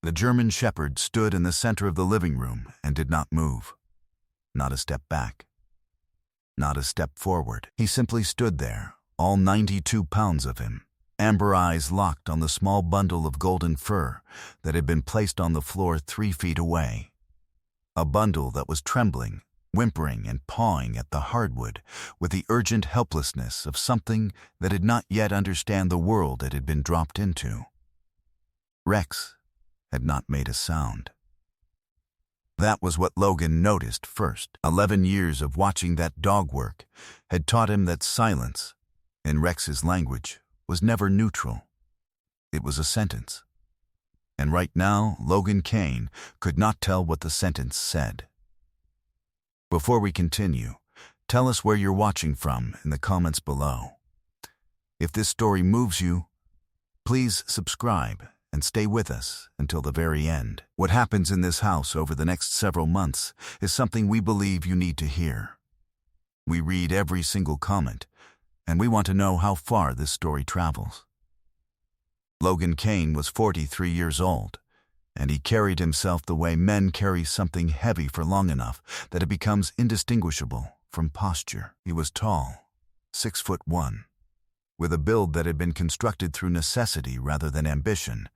The German Shepherd stood in the center of the living room and did not move. Not a step back. Not a step forward. He simply stood there, all 92 pounds of him, amber eyes locked on the small bundle of golden fur that had been placed on the floor 3 feet away. A bundle that was trembling, whimpering and pawing at the hardwood with the urgent helplessness of something that did not yet understand the world it had been dropped into. Rex had not made a sound. That was what Logan noticed first. 11 years of watching that dog work had taught him that silence, in Rex's language, was never neutral. It was a sentence. And right now, Logan Kane could not tell what the sentence said. Before we continue, tell us where you're watching from in the comments below. If this story moves you, please subscribe and stay with us until the very end. What happens in this house over the next several months is something we believe you need to hear. We read every single comment, and we want to know how far this story travels. Logan Kane was 43 years old, and he carried himself the way men carry something heavy for long enough that it becomes indistinguishable from posture. He was tall, 6'1", with a build that had been constructed through necessity rather than ambition,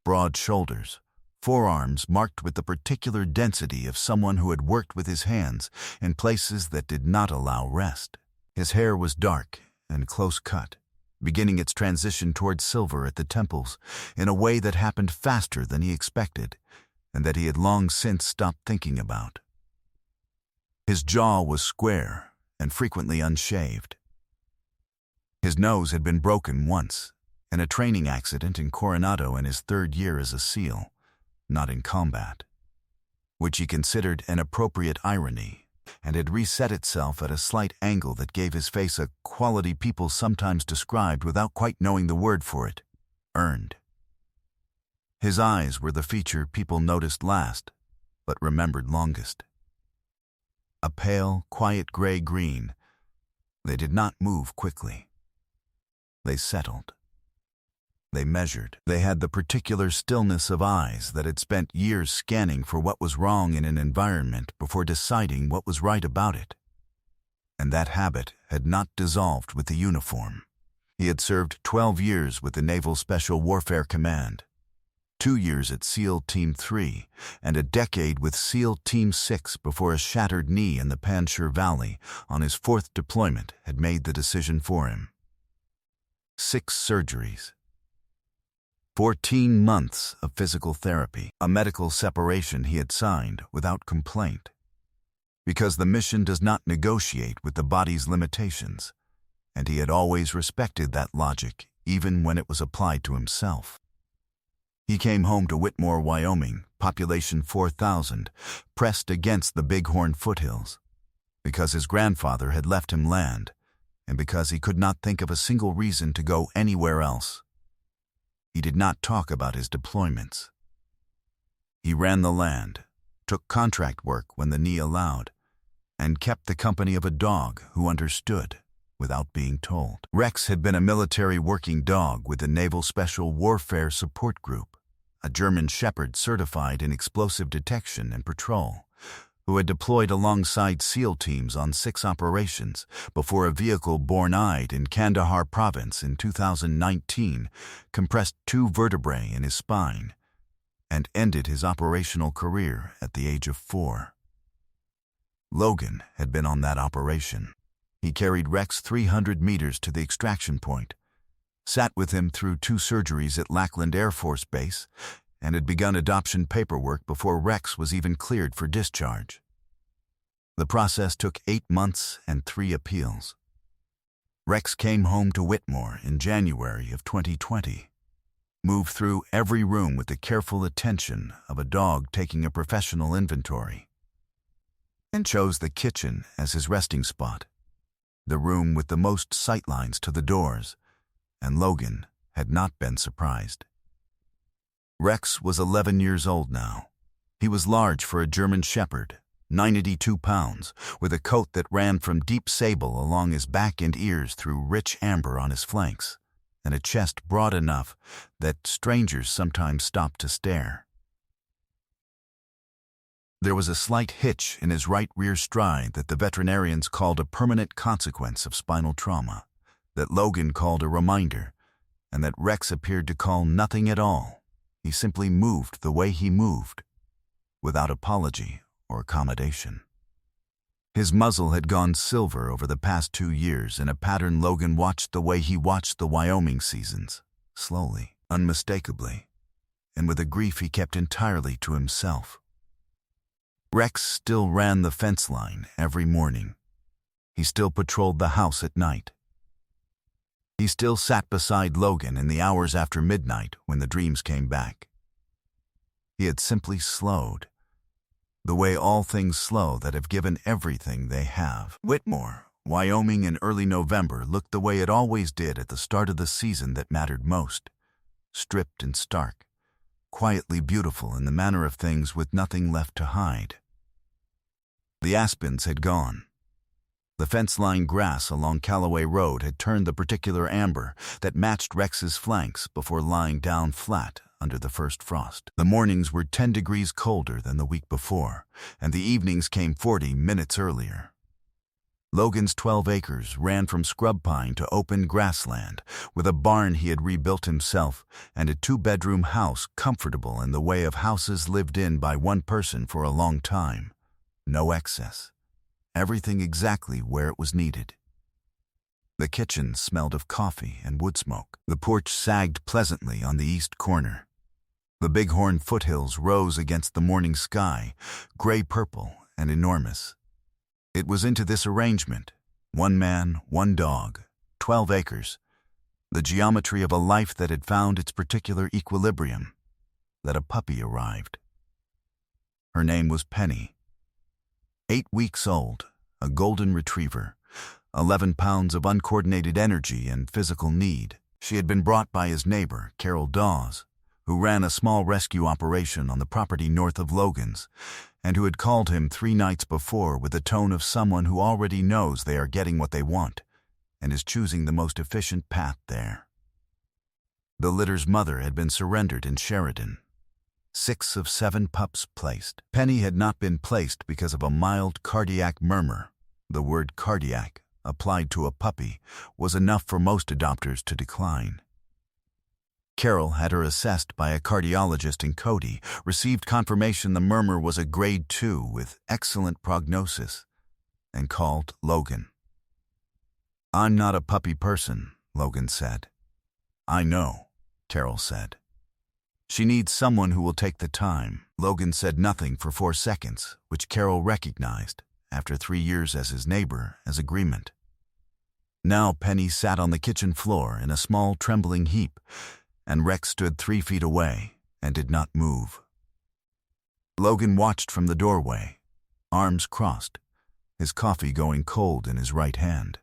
broad shoulders, forearms marked with the particular density of someone who had worked with his hands in places that did not allow rest. His hair was dark and close-cut, beginning its transition toward silver at the temples in a way that happened faster than he expected and that he had long since stopped thinking about. His jaw was square and frequently unshaved. His nose had been broken once in a training accident in Coronado in his 3rd year as a SEAL, not in combat, which he considered an appropriate irony, and had reset itself at a slight angle that gave his face a quality people sometimes described without quite knowing the word for it: earned. His eyes were the feature people noticed last, but remembered longest. A pale, quiet gray-green, they did not move quickly. They settled. They measured. They had the particular stillness of eyes that had spent years scanning for what was wrong in an environment before deciding what was right about it. And that habit had not dissolved with the uniform. He had served 12 years with the Naval Special Warfare Command, 2 years at SEAL Team 3, and a decade with SEAL Team 6 before a shattered knee in the Panjshir Valley on his 4th deployment had made the decision for him. 6 surgeries. 14 months of physical therapy, a medical separation he had signed without complaint, because the mission does not negotiate with the body's limitations, and he had always respected that logic even when it was applied to himself. He came home to Whitmore, Wyoming, population 4,000, pressed against the Bighorn foothills, because his grandfather had left him land, and because he could not think of a single reason to go anywhere else. He did not talk about his deployments. He ran the land, took contract work when the knee allowed, and kept the company of a dog who understood without being told. Rex had been a military working dog with the Naval Special Warfare Support Group, a German Shepherd certified in explosive detection and patrol, who had deployed alongside SEAL teams on 6 operations before a vehicle born-eyed in Kandahar province in 2019 compressed 2 vertebrae in his spine and ended his operational career at the age of 4. Logan had been on that operation. He carried Rex 300 meters to the extraction point, sat with him through 2 surgeries at Lackland Air Force Base, and had begun adoption paperwork before Rex was even cleared for discharge. The process took 8 months and 3 appeals. Rex came home to Whitmore in January of 2020, moved through every room with the careful attention of a dog taking a professional inventory, and chose the kitchen as his resting spot, the room with the most sightlines to the doors, and Logan had not been surprised. Rex was 11 years old now. He was large for a German Shepherd, 92 pounds, with a coat that ran from deep sable along his back and ears through rich amber on his flanks, and a chest broad enough that strangers sometimes stopped to stare. There was a slight hitch in his right rear stride that the veterinarians called a permanent consequence of spinal trauma, that Logan called a reminder, and that Rex appeared to call nothing at all. He simply moved the way he moved, without apology or accommodation. His muzzle had gone silver over the past 2 years in a pattern Logan watched the way he watched the Wyoming seasons, slowly, unmistakably, and with a grief he kept entirely to himself. Rex still ran the fence line every morning. He still patrolled the house at night. He still sat beside Logan in the hours after midnight when the dreams came back. He had simply slowed, the way all things slow that have given everything they have. Whitmore, Wyoming in early November looked the way it always did at the start of the season that mattered most, stripped and stark, quietly beautiful in the manner of things with nothing left to hide. The aspens had gone. The fence-line grass along Callaway Road had turned the particular amber that matched Rex's flanks before lying down flat under the first frost. The mornings were 10 degrees colder than the week before, and the evenings came 40 minutes earlier. Logan's 12 acres ran from scrub pine to open grassland, with a barn he had rebuilt himself and a 2-bedroom house comfortable in the way of houses lived in by one person for a long time. No excess. Everything exactly where it was needed. The kitchen smelled of coffee and wood smoke. The porch sagged pleasantly on the east corner. The Bighorn foothills rose against the morning sky, gray-purple and enormous. It was into this arrangement, 1 man, 1 dog, 12 acres, the geometry of a life that had found its particular equilibrium, that a puppy arrived. Her name was Penny. 8 weeks old, a golden retriever, 11 pounds of uncoordinated energy and physical need. She had been brought by his neighbor, Carol Dawes, who ran a small rescue operation on the property north of Logan's, and who had called him 3 nights before with the tone of someone who already knows they are getting what they want and is choosing the most efficient path there. The litter's mother had been surrendered in Sheridan. 6 of 7 pups placed. Penny had not been placed because of a mild cardiac murmur. The word cardiac, applied to a puppy, was enough for most adopters to decline. Carol had her assessed by a cardiologist in Cody, received confirmation the murmur was a grade 2 with excellent prognosis, and called Logan. "I'm not a puppy person," Logan said. "I know," Carol said. "She needs someone who will take the time." Logan said nothing for 4 seconds, which Carol recognized, after 3 years as his neighbor, as agreement. Now Penny sat on the kitchen floor in a small trembling heap, and Rex stood 3 feet away and did not move. Logan watched from the doorway, arms crossed, his coffee going cold in his right hand.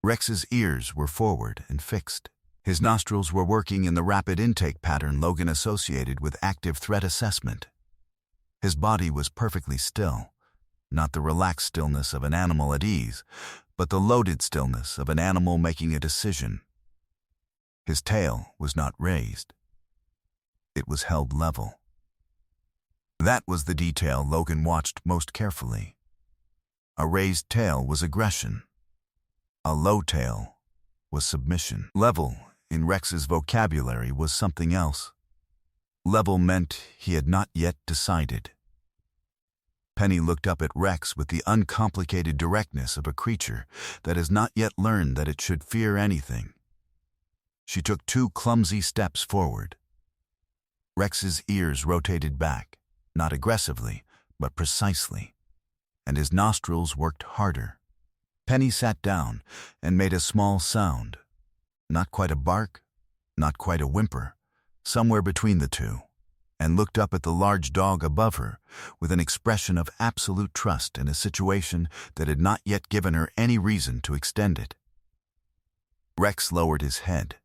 Rex's ears were forward and fixed. His nostrils were working in the rapid intake pattern Logan associated with active threat assessment. His body was perfectly still, not the relaxed stillness of an animal at ease, but the loaded stillness of an animal making a decision. His tail was not raised. It was held level. That was the detail Logan watched most carefully. A raised tail was aggression. A low tail was submission. Level, in Rex's vocabulary, was something else. Level meant he had not yet decided. Penny looked up at Rex with the uncomplicated directness of a creature that has not yet learned that it should fear anything. She took 2 clumsy steps forward. Rex's ears rotated back, not aggressively, but precisely, and his nostrils worked harder. Penny sat down and made a small sound, not quite a bark, not quite a whimper, somewhere between the two, and looked up at the large dog above her with an expression of absolute trust in a situation that had not yet given her any reason to extend it. Rex lowered his head.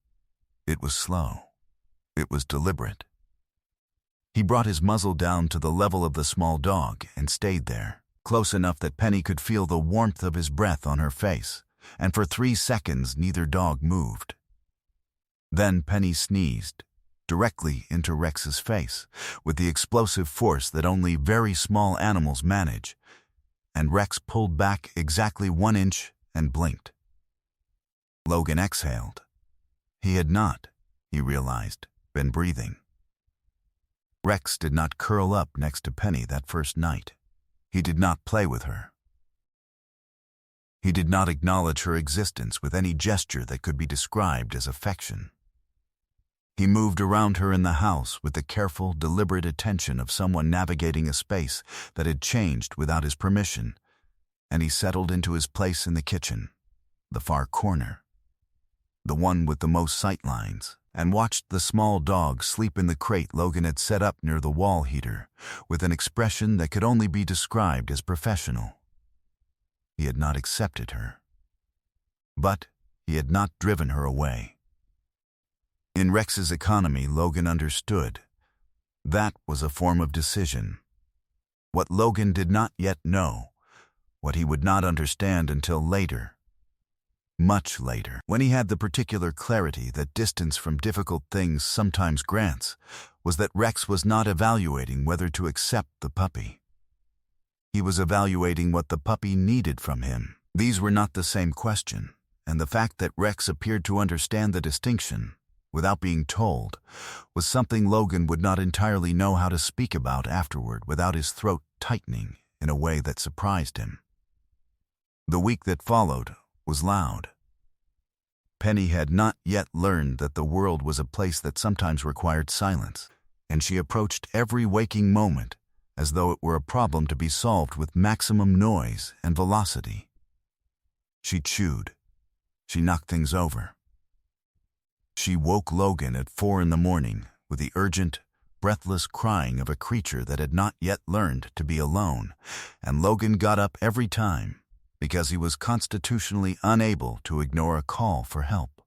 It was slow. It was deliberate. He brought his muzzle down to the level of the small dog and stayed there, close enough that Penny could feel the warmth of his breath on her face, and for 3 seconds neither dog moved. Then Penny sneezed, directly into Rex's face, with the explosive force that only very small animals manage, and Rex pulled back exactly 1 inch and blinked. Logan exhaled. He had not, he realized, been breathing. Rex did not curl up next to Penny that first night. He did not play with her. He did not acknowledge her existence with any gesture that could be described as affection. He moved around her in the house with the careful, deliberate attention of someone navigating a space that had changed without his permission, and he settled into his place in the kitchen, the far corner, the one with the most sightlines, and watched the small dog sleep in the crate Logan had set up near the wall heater with an expression that could only be described as professional. He had not accepted her, but he had not driven her away. In Rex's economy, Logan understood. That was a form of decision. What Logan did not yet know, what he would not understand until later, much later, when he had the particular clarity that distance from difficult things sometimes grants, was that Rex was not evaluating whether to accept the puppy. He was evaluating what the puppy needed from him. These were not the same question, and the fact that Rex appeared to understand the distinction, without being told, was something Logan would not entirely know how to speak about afterward without his throat tightening in a way that surprised him. The week that followed was loud. Penny had not yet learned that the world was a place that sometimes required silence, and she approached every waking moment as though it were a problem to be solved with maximum noise and velocity. She chewed. She knocked things over. She woke Logan at 4 a.m. with the urgent, breathless crying of a creature that had not yet learned to be alone, and Logan got up every time because he was constitutionally unable to ignore a call for help,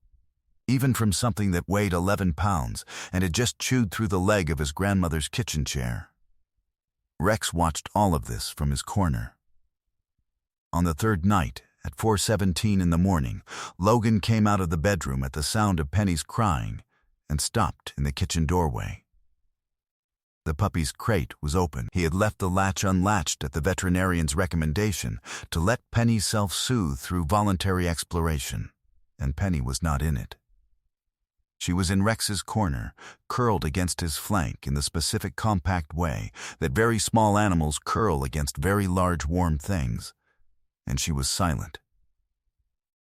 even from something that weighed 11 pounds and had just chewed through the leg of his grandmother's kitchen chair. Rex watched all of this from his corner. On the third night, at 4:17 a.m, Logan came out of the bedroom at the sound of Penny's crying and stopped in the kitchen doorway. The puppy's crate was open. He had left the latch unlatched at the veterinarian's recommendation to let Penny self-soothe through voluntary exploration, and Penny was not in it. She was in Rex's corner, curled against his flank in the specific compact way that very small animals curl against very large warm things, and she was silent.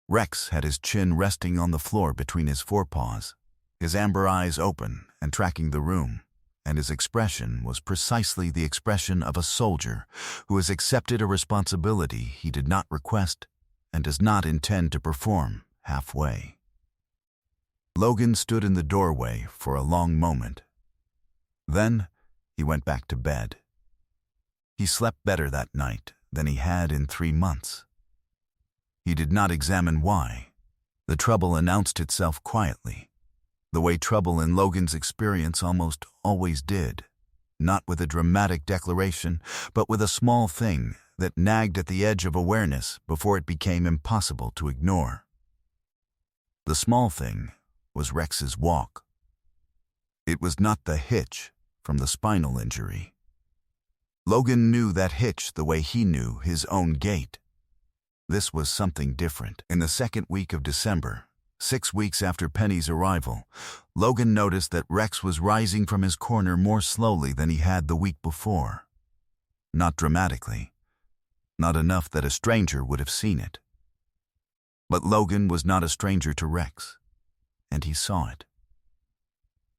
Rex had his chin resting on the floor between his forepaws, his amber eyes open and tracking the room, and his expression was precisely the expression of a soldier who has accepted a responsibility he did not request and does not intend to perform halfway. Logan stood in the doorway for a long moment. Then he went back to bed. He slept better that night than he had in 3 months. He did not examine why. The trouble announced itself quietly, the way trouble in Logan's experience almost always did, not with a dramatic declaration, but with a small thing that nagged at the edge of awareness before it became impossible to ignore. The small thing was Rex's walk. It was not the hitch from the spinal injury. Logan knew that hitch the way he knew his own gait. This was something different. In the second week of December, 6 weeks after Penny's arrival, Logan noticed that Rex was rising from his corner more slowly than he had the week before. Not dramatically. Not enough that a stranger would have seen it. But Logan was not a stranger to Rex, and he saw it.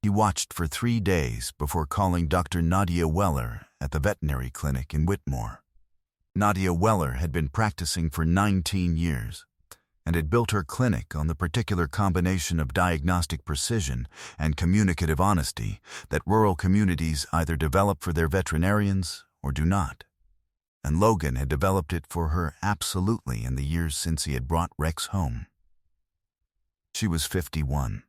He watched for 3 days before calling Dr. Nadia Weller at the veterinary clinic in Whitmore. Nadia Weller had been practicing for 19 years and had built her clinic on the particular combination of diagnostic precision and communicative honesty that rural communities either develop for their veterinarians or do not. And Logan had developed it for her absolutely in the years since he had brought Rex home. She was 51,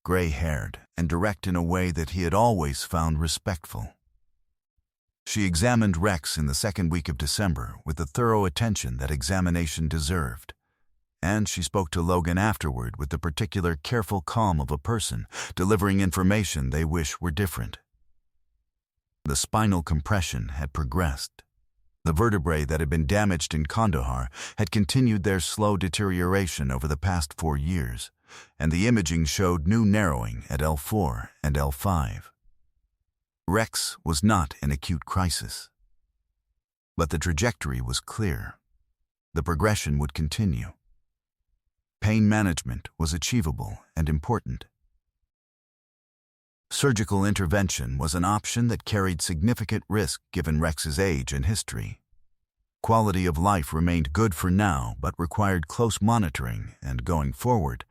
gray-haired and direct in a way that he had always found respectful. She examined Rex in the second week of December with the thorough attention that examination deserved, and she spoke to Logan afterward with the particular careful calm of a person delivering information they wish were different. The spinal compression had progressed. The vertebrae that had been damaged in Kandahar had continued their slow deterioration over the past 4 years, and the imaging showed new narrowing at L4 and L5. Rex was not in acute crisis. But the trajectory was clear. The progression would continue. Pain management was achievable and important. Surgical intervention was an option that carried significant risk given Rex's age and history. Quality of life remained good for now, but required close monitoring and, going forward,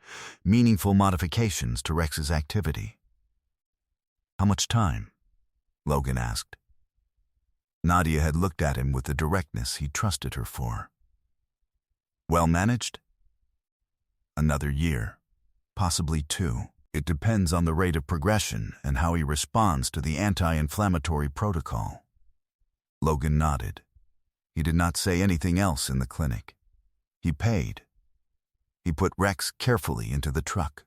meaningful modifications to Rex's activity. "How much time?" Logan asked. Nadia had looked at him with the directness he trusted her for. "Well managed?" "Another year, possibly 2. It depends on the rate of progression and how he responds to the anti-inflammatory protocol." Logan nodded. He did not say anything else in the clinic. He paid. He put Rex carefully into the truck.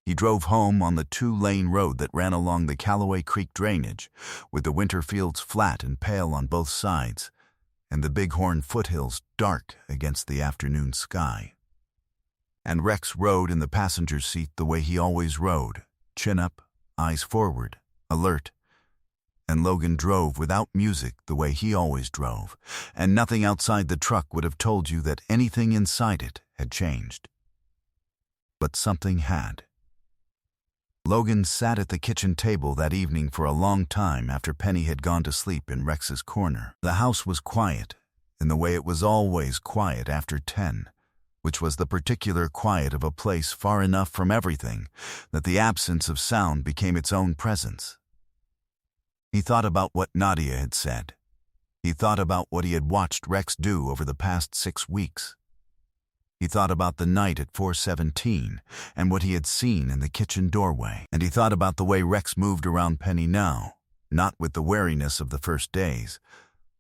He drove home on the 2-lane road that ran along the Callaway Creek drainage, with the winter fields flat and pale on both sides, and the Bighorn foothills dark against the afternoon sky. And Rex rode in the passenger's seat the way he always rode, chin up, eyes forward, alert. And Logan drove without music the way he always drove, and nothing outside the truck would have told you that anything inside it had changed. But something had. Logan sat at the kitchen table that evening for a long time after Penny had gone to sleep in Rex's corner. The house was quiet, in the way it was always quiet after 10, which was the particular quiet of a place far enough from everything that the absence of sound became its own presence. He thought about what Nadia had said. He thought about what he had watched Rex do over the past 6 weeks. He thought about the night at 417 and what he had seen in the kitchen doorway. And he thought about the way Rex moved around Penny now, not with the wariness of the first days,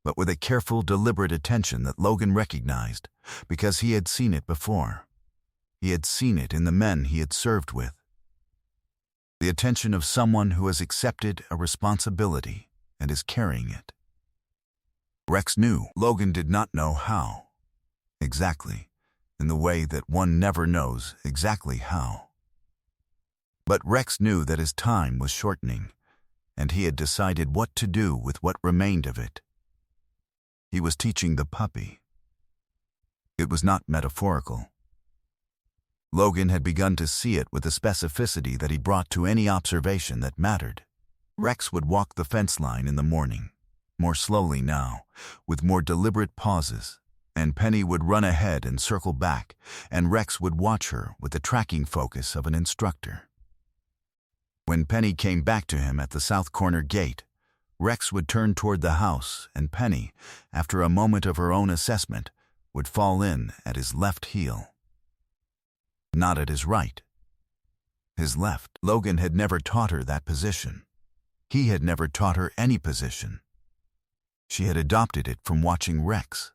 but with a careful, deliberate attention that Logan recognized because he had seen it before. He had seen it in the men he had served with. The attention of someone who has accepted a responsibility and is carrying it. Rex knew. Logan did not know how. Exactly. In the way that one never knows exactly how. But Rex knew that his time was shortening, and he had decided what to do with what remained of it. He was teaching the puppy. It was not metaphorical. Logan had begun to see it with the specificity that he brought to any observation that mattered. Rex would walk the fence line in the morning, more slowly now, with more deliberate pauses, and Penny would run ahead and circle back, and Rex would watch her with the tracking focus of an instructor. When Penny came back to him at the south corner gate, Rex would turn toward the house, and Penny, after a moment of her own assessment, would fall in at his left heel. Not at his right. His left. Logan had never taught her that position. He had never taught her any position. She had adopted it from watching Rex,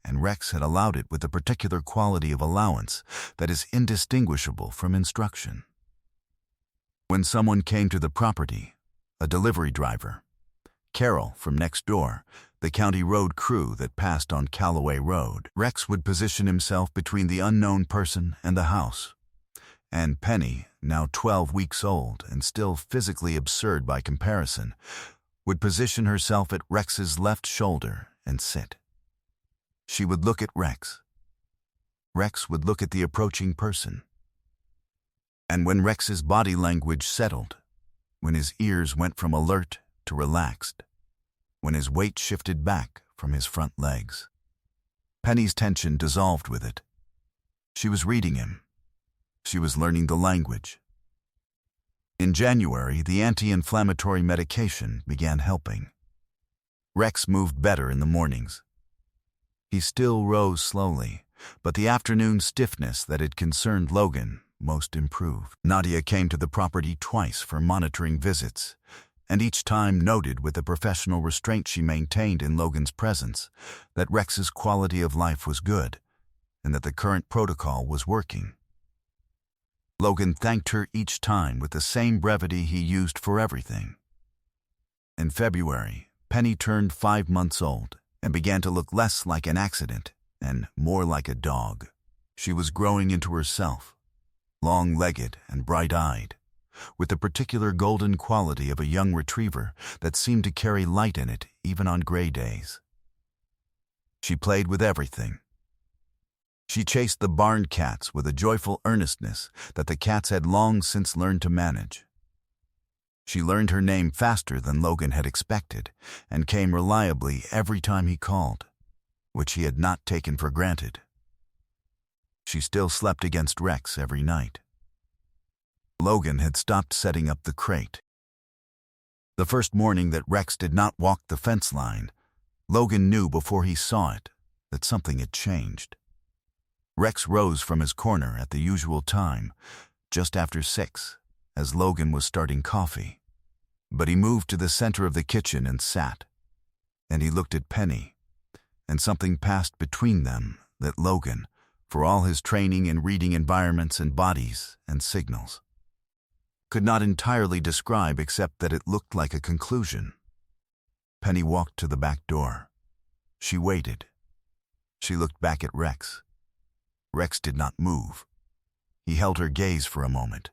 and Rex had allowed it with a particular quality of allowance that is indistinguishable from instruction. When someone came to the property, a delivery driver, Carol from next door, the county road crew that passed on Callaway Road, Rex would position himself between the unknown person and the house. And Penny, now 12 weeks old and still physically absurd by comparison, would position herself at Rex's left shoulder and sit. She would look at Rex. Rex would look at the approaching person. And when Rex's body language settled, when his ears went from alert to relaxed, when his weight shifted back from his front legs, Penny's tension dissolved with it. She was reading him. She was learning the language. In January, the anti-inflammatory medication began helping. Rex moved better in the mornings. He still rose slowly, but the afternoon stiffness that had concerned Logan most improved. Nadia came to the property twice for monitoring visits, and each time noted with the professional restraint she maintained in Logan's presence that Rex's quality of life was good, and that the current protocol was working. Logan thanked her each time with the same brevity he used for everything. In February, Penny turned 5 months old and began to look less like an accident and more like a dog. She was growing into herself, long-legged and bright-eyed, with the particular golden quality of a young retriever that seemed to carry light in it even on gray days. She played with everything. She chased the barn cats with a joyful earnestness that the cats had long since learned to manage. She learned her name faster than Logan had expected and came reliably every time he called, which he had not taken for granted. She still slept against Rex every night. Logan had stopped setting up the crate. The first morning that Rex did not walk the fence line, Logan knew before he saw it that something had changed. Rex rose from his corner at the usual time, just after 6, as Logan was starting coffee. But he moved to the center of the kitchen and sat. And he looked at Penny, and something passed between them that Logan, for all his training in reading environments and bodies and signals, could not entirely describe except that it looked like a conclusion. Penny walked to the back door. She waited. She looked back at Rex. Rex did not move. He held her gaze for a moment.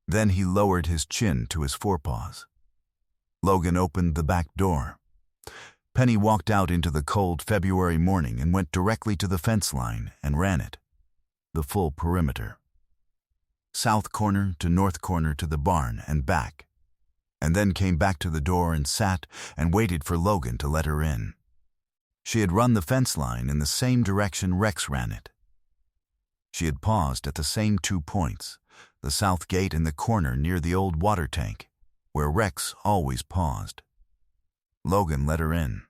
Then he lowered his chin to his forepaws. Logan opened the back door. Penny walked out into the cold February morning and went directly to the fence line and ran it, the full perimeter. South corner to north corner to the barn and back, and then came back to the door and sat and waited for Logan to let her in. She had run the fence line in the same direction Rex ran it. She had paused at the same 2 points, the south gate and the corner near the old water tank, where Rex always paused. Logan let her in.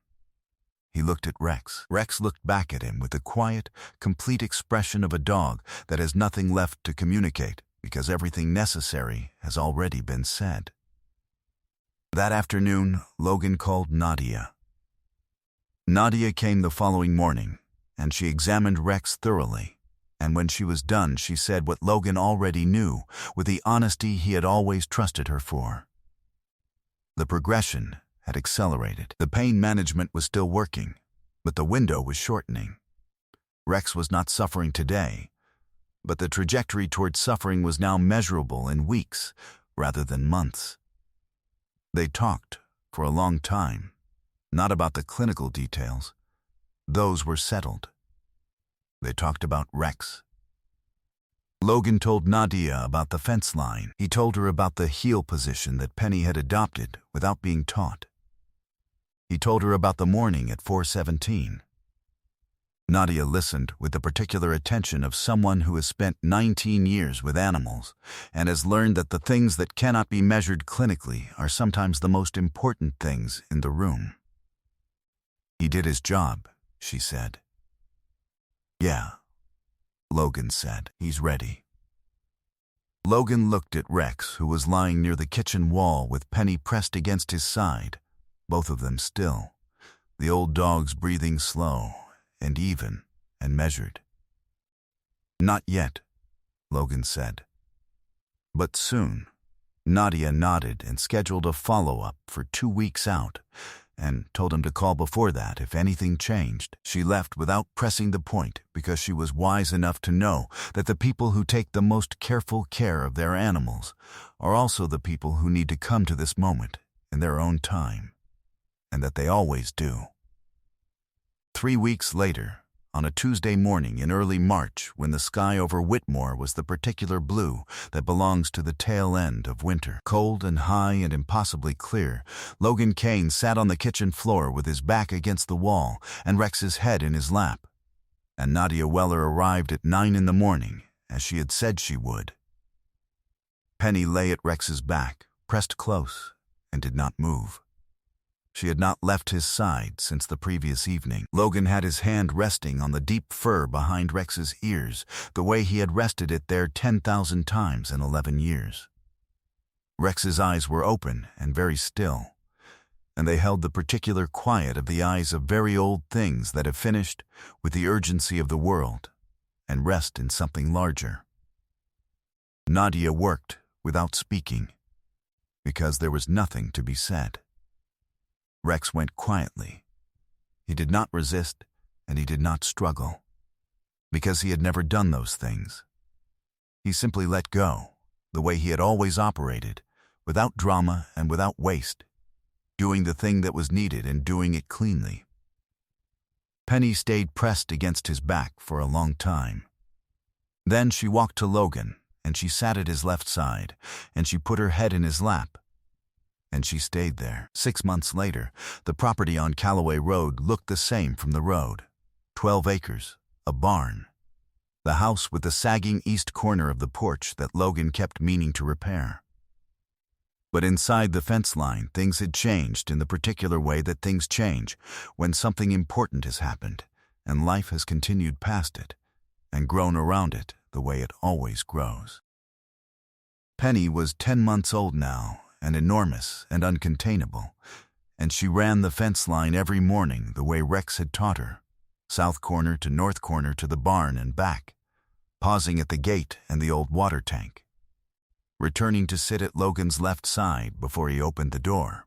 He looked at Rex. Rex looked back at him with the quiet, complete expression of a dog that has nothing left to communicate because everything necessary has already been said. That afternoon, Logan called Nadia. Nadia came the following morning, and she examined Rex thoroughly. And when she was done, she said what Logan already knew with the honesty he had always trusted her for. The progression had accelerated. The pain management was still working, but the window was shortening. Rex was not suffering today, but the trajectory toward suffering was now measurable in weeks rather than months. They talked for a long time, not about the clinical details. Those were settled. They talked about Rex. Logan told Nadia about the fence line. He told her about the heel position that Penny had adopted without being taught. He told her about the morning at 4:17. Nadia listened with the particular attention of someone who has spent 19 years with animals and has learned that the things that cannot be measured clinically are sometimes the most important things in the room. He did his job, she said. Yeah, Logan said. He's ready. Logan looked at Rex, who was lying near the kitchen wall with Penny pressed against his side, both of them still, the old dogs breathing slow and even and measured. Not yet, Logan said. But soon. Nadia nodded and scheduled a follow-up for 2 weeks out, and told him to call before that if anything changed. She left without pressing the point because she was wise enough to know that the people who take the most careful care of their animals are also the people who need to come to this moment in their own time, and that they always do. 3 weeks later, on a Tuesday morning in early March, when the sky over Whitmore was the particular blue that belongs to the tail end of winter, cold and high and impossibly clear, Logan Kane sat on the kitchen floor with his back against the wall and Rex's head in his lap. And Nadia Weller arrived at 9 in the morning, as she had said she would. Penny lay at Rex's back, pressed close, and did not move. She had not left his side since the previous evening. Logan had his hand resting on the deep fur behind Rex's ears, the way he had rested it there 10,000 times in 11 years. Rex's eyes were open and very still, and they held the particular quiet of the eyes of very old things that have finished with the urgency of the world and rest in something larger. Nadia worked without speaking, because there was nothing to be said. Rex went quietly. He did not resist, and he did not struggle, because he had never done those things. He simply let go, the way he had always operated, without drama and without waste, doing the thing that was needed and doing it cleanly. Penny stayed pressed against his back for a long time. Then she walked to Logan, and she sat at his left side, and she put her head in his lap. And she stayed there. 6 months later, the property on Callaway Road looked the same from the road. 12 acres, a barn. The house with the sagging east corner of the porch that Logan kept meaning to repair. But inside the fence line, things had changed in the particular way that things change when something important has happened, and life has continued past it, and grown around it the way it always grows. Penny was 10 months old now, and enormous and uncontainable, and she ran the fence line every morning the way Rex had taught her, south corner to north corner to the barn and back, pausing at the gate and the old water tank, returning to sit at Logan's left side before he opened the door.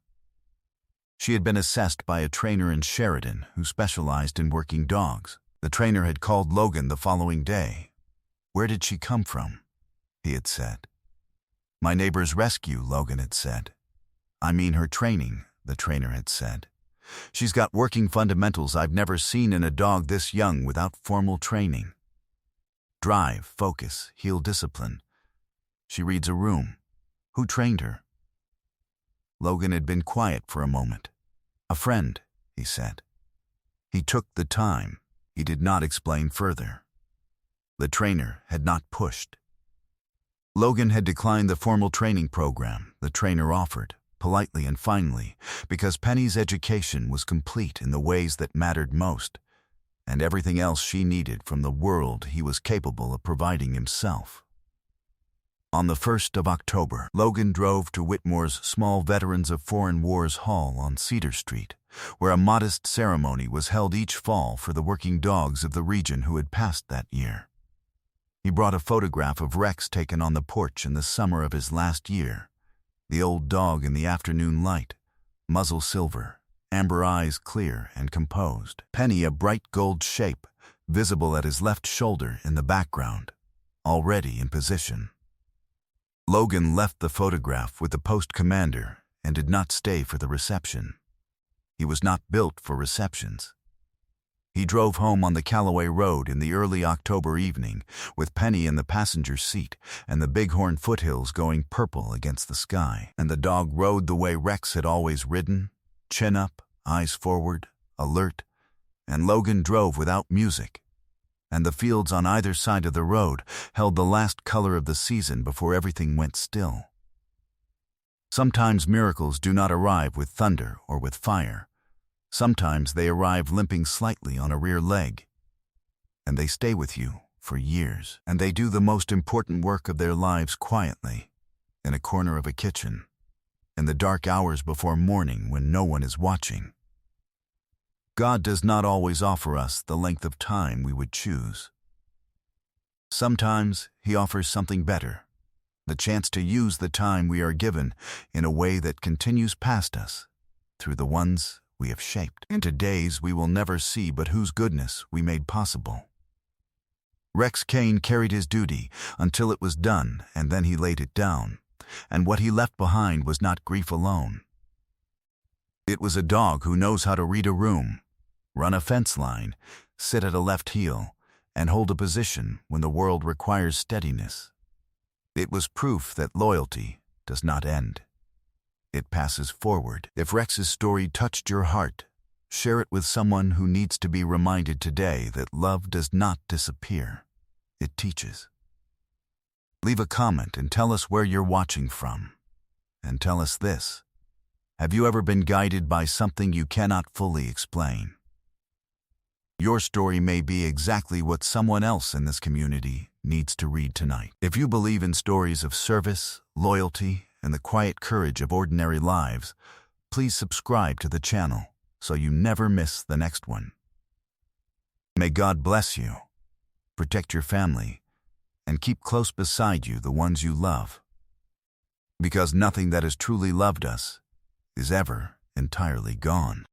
She had been assessed by a trainer in Sheridan who specialized in working dogs. The trainer had called Logan the following day. "Where did she come from?" he had said. "My neighbor's rescue," Logan had said. "I mean her training," the trainer had said. "She's got working fundamentals I've never seen in a dog this young without formal training. Drive, focus, heel discipline. She reads a room. Who trained her?" Logan had been quiet for a moment. "A friend," he said. He took the time. He did not explain further. The trainer had not pushed. Logan had declined the formal training program the trainer offered, politely and finally, because Penny's education was complete in the ways that mattered most, and everything else she needed from the world he was capable of providing himself. On the 1st of October, Logan drove to Whitmore's small Veterans of Foreign Wars Hall on Cedar Street, where a modest ceremony was held each fall for the working dogs of the region who had passed that year. He brought a photograph of Rex taken on the porch in the summer of his last year, the old dog in the afternoon light, muzzle silver, amber eyes clear and composed, Penny a bright gold shape, visible at his left shoulder in the background, already in position. Logan left the photograph with the post commander and did not stay for the reception. He was not built for receptions. He drove home on the Callaway Road in the early October evening, with Penny in the passenger seat and the Bighorn foothills going purple against the sky. And the dog rode the way Rex had always ridden, chin up, eyes forward, alert, and Logan drove without music. And the fields on either side of the road held the last color of the season before everything went still. Sometimes miracles do not arrive with thunder or with fire. Sometimes they arrive limping slightly on a rear leg, and they stay with you for years, and they do the most important work of their lives quietly, in a corner of a kitchen, in the dark hours before morning when no one is watching. God does not always offer us the length of time we would choose. Sometimes He offers something better, the chance to use the time we are given in a way that continues past us, through the ones we have shaped, into days we will never see but whose goodness we made possible. Rex Kane carried his duty until it was done, and then he laid it down, and what he left behind was not grief alone. It was a dog who knows how to read a room, run a fence line, sit at a left heel, and hold a position when the world requires steadiness. It was proof that loyalty does not end. It passes forward. If Rex's story touched your heart, share it with someone who needs to be reminded today that love does not disappear. It teaches. Leave a comment and tell us where you're watching from. And tell us this: have you ever been guided by something you cannot fully explain? Your story may be exactly what someone else in this community needs to read tonight. If you believe in stories of service, loyalty, and the quiet courage of ordinary lives, please subscribe to the channel so you never miss the next one. May God bless you. protect your family, and keep close beside you the ones you love. Because nothing that has truly loved us is ever entirely gone.